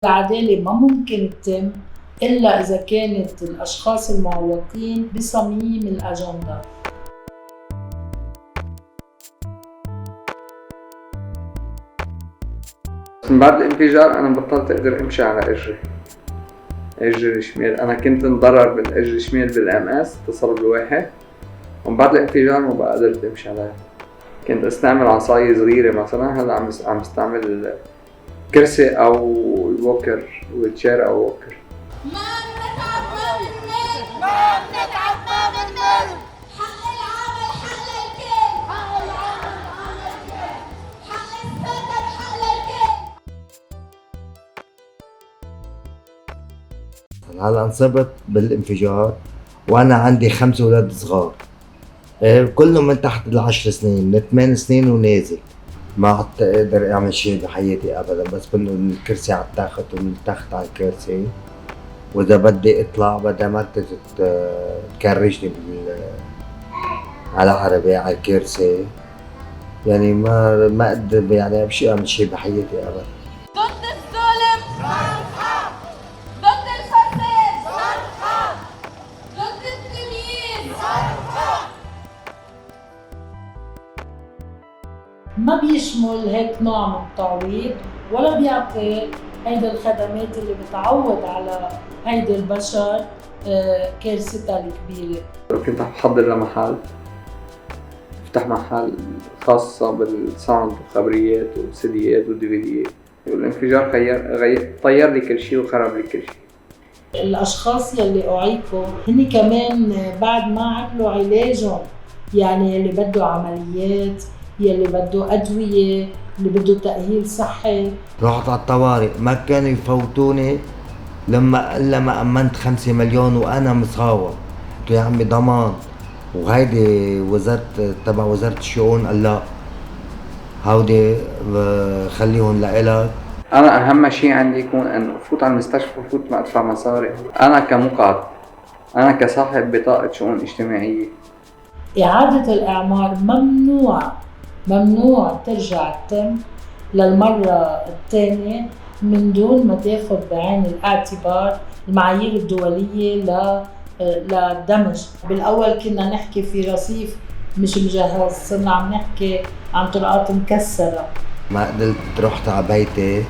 العدالة ما ممكن تتم إلا إذا كانت الأشخاص المعوقين بصميم الأجندة. من بعد الانفجار أنا بطلت أقدر أمشي على إجري الشمال. أنا كنت انضرر بالإجري الشمال بالMS، اتصل بالواحد، ومن بعد الانفجار ما بقى قدرت أمشي عليها. كنت أستعمل عصاية صغيرة مثلا، هلا عم استعمل كرسي أو الووكر ويلتشير أو ووكر. ما بنتعب ما بنمل، ما بنتعب ما بنمل، حق العمل حق للكل، حق العمل حق للكل، حق السكن حق للكل. هلا انصبت بالانفجار وانا عندي 5 اولاد صغار، كلهم من تحت ال10 سنين، من 8 سنين ونازل. ما عدت اقدر اعمل شيء بحياتي ابدا، بس كله الكرسي على التخت ومن التخت على الكرسي، واذا بدي اطلع بدها مرتي تكرجني على عربي على الكرسي. يعني ما اقدر يعني بشي اعمل شيء بحياتي ابدا. ضد الظلم صرخة، ضد الفساد صرخة، ضد التمييز صرخة. ما بيشمل هيك نوع من التعويض ولا بيعطي هيدي الخدمات اللي بتعوض على هيدي البشر كارثتها الكبيرة. كنت عم بحضر لمحل، فتح محل خاصة بالساوند وخبريات وسيديات وديفيديات، والانفجار طير لي كل شيء وخرب لي كل شيء. الأشخاص يلي أعيقوا هني كمان بعد ما عملوا علاجهم، يعني يلي بده عمليات، يلي بده أدوية، اللي بده تأهيل صحي. رحت على الطوارئ، ما كانوا يفوتوني إلا ما أمنت 5 مليون وأنا مصاوب. قلت يا عمي ضمان، وهيدي تبع وزارة الشؤون قال لا، هودي خليهم لإلك. أنا أهم شيء عندي يكون أن أفوت على المستشفى وفوت ما أدفع مصاري. أنا كمقعد، أنا كصاحب بطاقة شؤون اجتماعية. إعادة الإعمار ممنوع ترجع تتم للمرة الثانية من دون ما تاخد بعين الاعتبار المعايير الدولية للدمج. بالأول كنا نحكي في رصيف مش مجهز، صرنا عم نحكي عن طرقات مكسرة. ما قدرت رحت على بيتي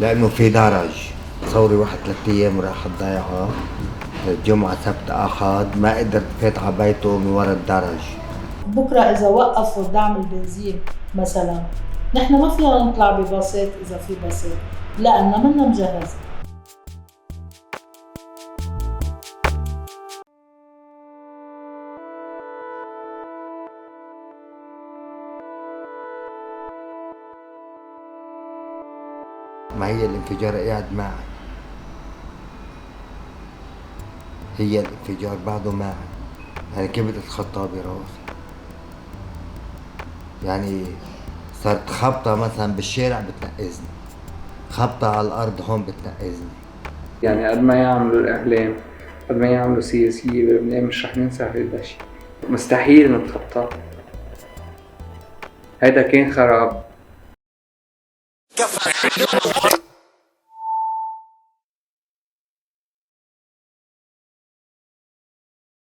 لأنه في درج، تصوري واحد 3 أيام راحت ضيعة، الجمعة سبت أحد ما قدرت فات على بيته من ورا الدرج. بكرة إذا وقفوا دعم البنزين مثلا، نحن ما فينا نطلع بباصات إذا في باصات، لأننا منا مجهزة. ما هي الانفجار قاعد معي، هي الانفجار بعده معي، يعني كيف بدي اتخطاه براسي؟ يعني صارت خبطة مثلا بالشارع بتنقزني، خبطة على الأرض هون بتنقزني. يعني قد ما يعملوا الإعلام، قد ما يعملوا سياسية بلبنان، مش رح ننسى هيدا الشيء. مستحيل نتخطاه. هيدا كان خراب.